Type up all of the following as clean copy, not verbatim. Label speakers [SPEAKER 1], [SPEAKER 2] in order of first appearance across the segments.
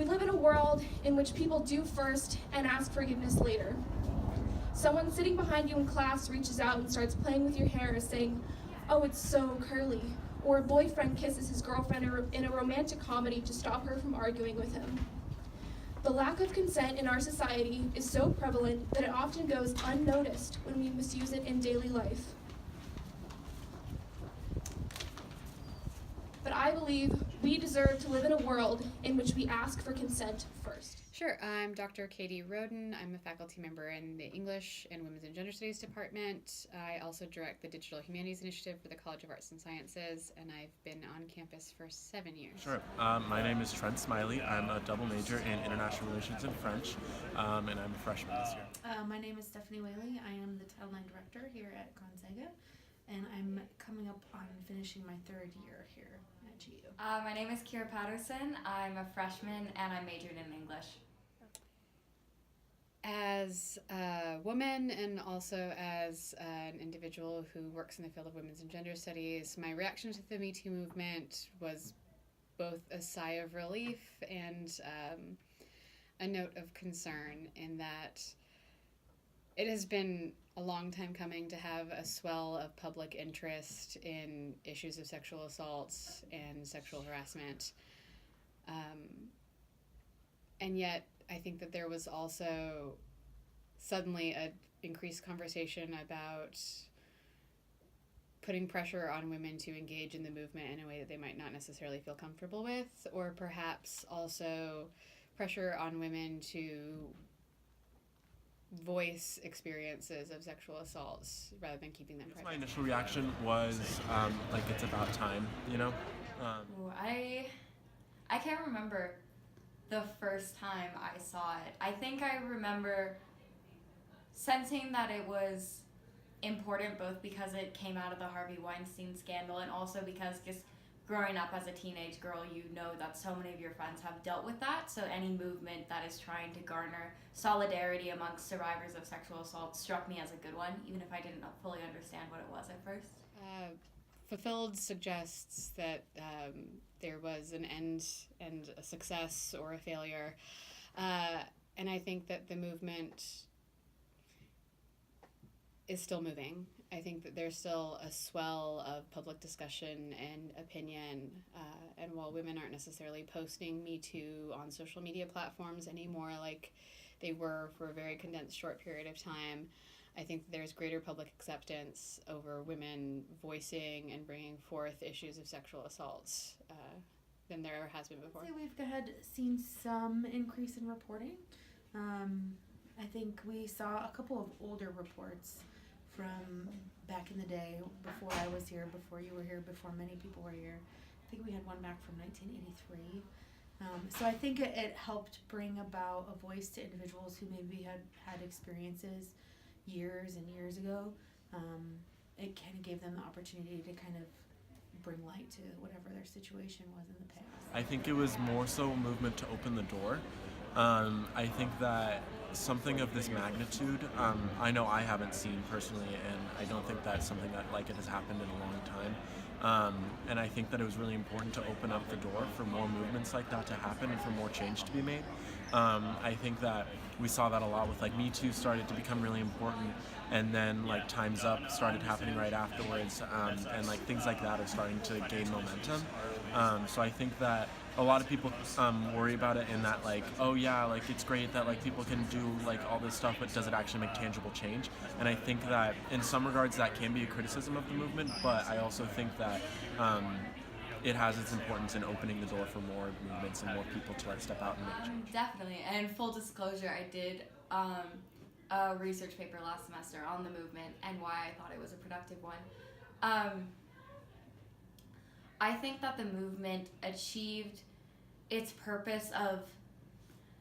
[SPEAKER 1] We live in a world in which people do first and ask forgiveness later. Someone sitting behind you in class reaches out and starts playing with your hair, saying, "Oh, it's so curly." Or a boyfriend kisses his girlfriend in a romantic comedy to stop her from arguing with him. The lack of consent in our society is so prevalent that it often goes unnoticed when we misuse it in daily life. But I believe we deserve to live in a world in which we ask for consent first.
[SPEAKER 2] Sure. I'm Dr. Katie Roden. I'm a faculty member in the English and Women's and Gender Studies Department. I also direct the Digital Humanities Initiative for the College of Arts and Sciences, and I've been on campus for 7 years.
[SPEAKER 3] Sure. My name is Trent Smiley. I'm a double major in International Relations and French, and I'm a freshman this year.
[SPEAKER 4] My name is Stephanie Whaley. I am the Title IX Director here at Gonzaga, and I'm coming up on finishing my third year here at GU.
[SPEAKER 5] My name is Kira Patterson. I'm a freshman and I majored in English.
[SPEAKER 2] As a woman and also as an individual who works in the field of women's and gender studies, my reaction to the Me Too movement was both a sigh of relief and a note of concern, in that it has been a long time coming to have a swell of public interest in issues of sexual assaults and sexual harassment. And yet, I think that there was also suddenly an increased conversation about putting pressure on women to engage in the movement in a way that they might not necessarily feel comfortable with, or perhaps also pressure on women to voice experiences of sexual assaults rather than keeping them private.
[SPEAKER 3] My initial reaction was like, it's about time, you know?
[SPEAKER 5] I can't remember the first time I saw it. I think I remember sensing that it was important, both because it came out of the Harvey Weinstein scandal and also because just growing up as a teenage girl, you know that so many of your friends have dealt with that. So any movement that is trying to garner solidarity amongst survivors of sexual assault struck me as a good one, even if I didn't fully understand what it was at first.
[SPEAKER 2] Fulfilled suggests that there was an end and a success or a failure. And I think that the movement is still moving. I think that there's still a swell of public discussion and opinion. And while women aren't necessarily posting Me Too on social media platforms anymore like they were for a very condensed short period of time, I think there's greater public acceptance over women voicing and bringing forth issues of sexual assaults than there ever has been before.
[SPEAKER 4] I'd say we've had seen some increase in reporting. I think we saw a couple of older reports from back in the day, before I was here, before you were here, before many people were here. I think we had one back from 1983. So I think it helped bring about a voice to individuals who maybe had experiences years and years ago. It kind of gave them the opportunity to kind of bring light to whatever their situation was in the past.
[SPEAKER 3] I think it was more so a movement to open the door. I think that something of this magnitude, I know I haven't seen personally, and I don't think that's something that like it has happened in a long time. And I think that it was really important to open up the door for more movements like that to happen and for more change to be made. I think that we saw that a lot with like Me Too started to become really important, and then like Time's Up started happening right afterwards, and like things like that are starting to gain momentum. So I think that a lot of people worry about it in that like, oh yeah, like it's great that like people can do like all this stuff, but does it actually make tangible change? And I think that in some regards that can be a criticism of the movement, but I also think that it has its importance in opening the door for more movements and more people to like step out and make change.
[SPEAKER 5] Definitely, and full disclosure, I did a research paper last semester on the movement and why I thought it was a productive one. I think that the movement achieved its purpose of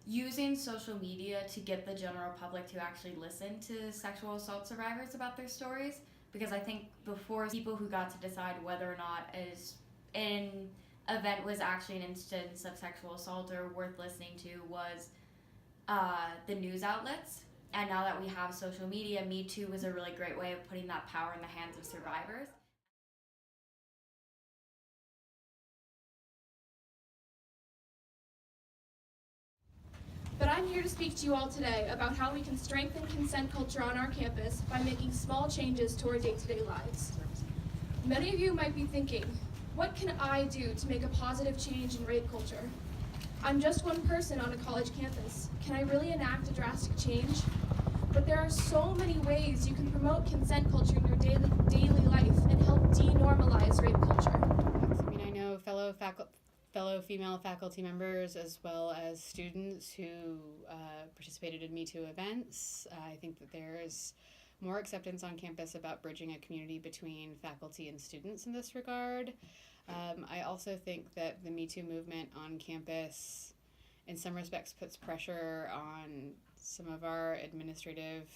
[SPEAKER 5] using social media to get the general public to actually listen to sexual assault survivors about their stories, because I think before, people who got to decide whether or not an event was actually an instance of sexual assault or worth listening to was the news outlets. And now that we have social media, Me Too was a really great way of putting that power in the hands of survivors.
[SPEAKER 1] But I'm here to speak to you all today about how we can strengthen consent culture on our campus by making small changes to our day-to-day lives. Many of you might be thinking, what can I do to make a positive change in rape culture? I'm just one person on a college campus. Can I really enact a drastic change? But there are so many ways you can promote consent culture in your daily life and help denormalize rape culture.
[SPEAKER 2] I mean, I know fellow female faculty members as well as students who participated in Me Too events. I think that there is more acceptance on campus about bridging a community between faculty and students in this regard. I also think that the Me Too movement on campus in some respects puts pressure on some of our administrative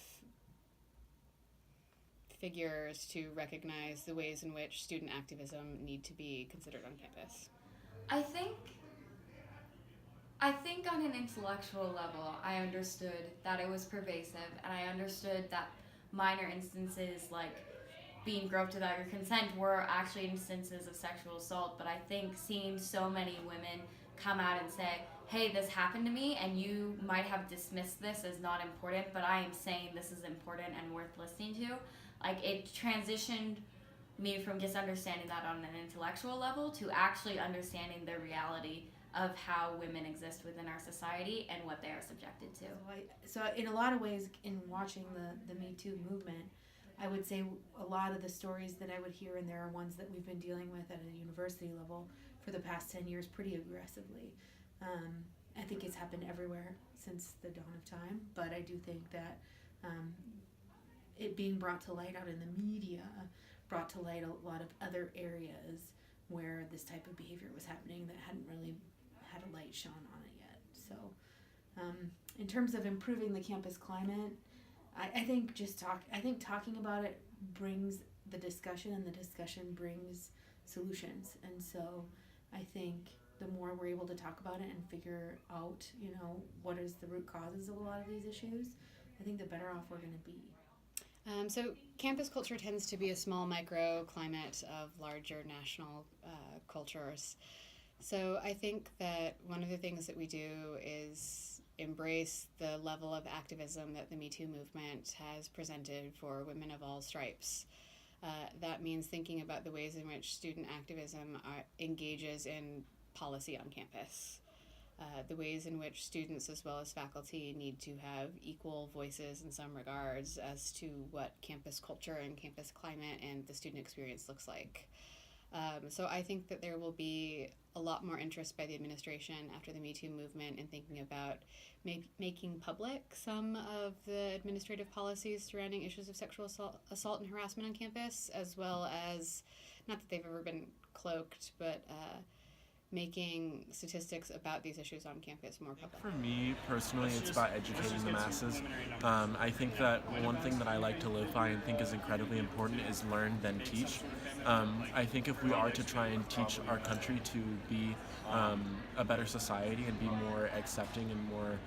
[SPEAKER 2] figures to recognize the ways in which student activism need to be considered on campus.
[SPEAKER 5] I think on an intellectual level, I understood that it was pervasive, and I understood that minor instances like being groped without your consent were actually instances of sexual assault. But I think seeing so many women come out and say, hey, this happened to me, and you might have dismissed this as not important, but I am saying this is important and worth listening to. Like, it transitioned me from just understanding that on an intellectual level to actually understanding the reality of how women exist within our society and what they are subjected to.
[SPEAKER 4] So in a lot of ways, in watching the Me Too movement, I would say a lot of the stories that I would hear in there are ones that we've been dealing with at a university level for the past 10 years pretty aggressively. I think it's happened everywhere since the dawn of time, but I do think that it being brought to light out in the media brought to light a lot of other areas where this type of behavior was happening that hadn't really had a light shone on it yet. So in terms of improving the campus climate, I think talking about it brings the discussion, and the discussion brings solutions. And so I think the more we're able to talk about it and figure out, what is the root causes of a lot of these issues, I think the better off we're going to be.
[SPEAKER 2] So campus culture tends to be a small microclimate of larger national cultures. So I think that one of the things that we do is embrace the level of activism that the Me Too movement has presented for women of all stripes. That means thinking about the ways in which student activism engages in policy on campus. The ways in which students as well as faculty need to have equal voices in some regards as to what campus culture and campus climate and the student experience looks like. So I think that there will be a lot more interest by the administration after the Me Too movement in thinking about making public some of the administrative policies surrounding issues of sexual assault and harassment on campus, as well as, not that they've ever been cloaked, but making statistics about these issues on campus more public.
[SPEAKER 3] For me personally, it's about educating the masses. I think that one thing that I like to live by and think is incredibly important is learn then teach. I think if we are to try and teach our country to be a better society and be more accepting and more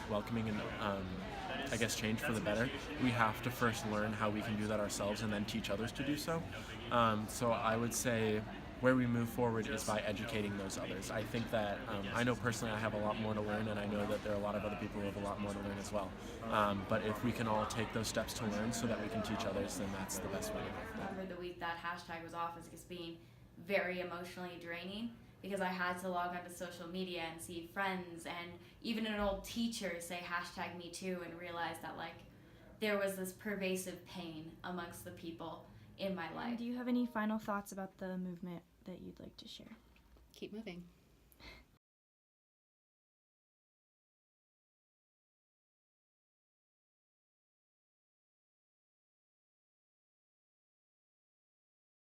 [SPEAKER 3] welcoming and change for the better, we have to first learn how we can do that ourselves and then teach others to do so. So I would say where we move forward is by educating those others. I think that, I know personally I have a lot more to learn, and I know that there are a lot of other people who have a lot more to learn as well. But if we can all take those steps to learn so that we can teach others, then that's the best way to go.
[SPEAKER 5] Over the week that hashtag was off as just being very emotionally draining, because I had to log onto social media and see friends and even an old teacher say hashtag Me Too and realize that there was this pervasive pain amongst the people in my life.
[SPEAKER 6] Do you have any final thoughts about the movement that you'd like to share?
[SPEAKER 2] Keep moving.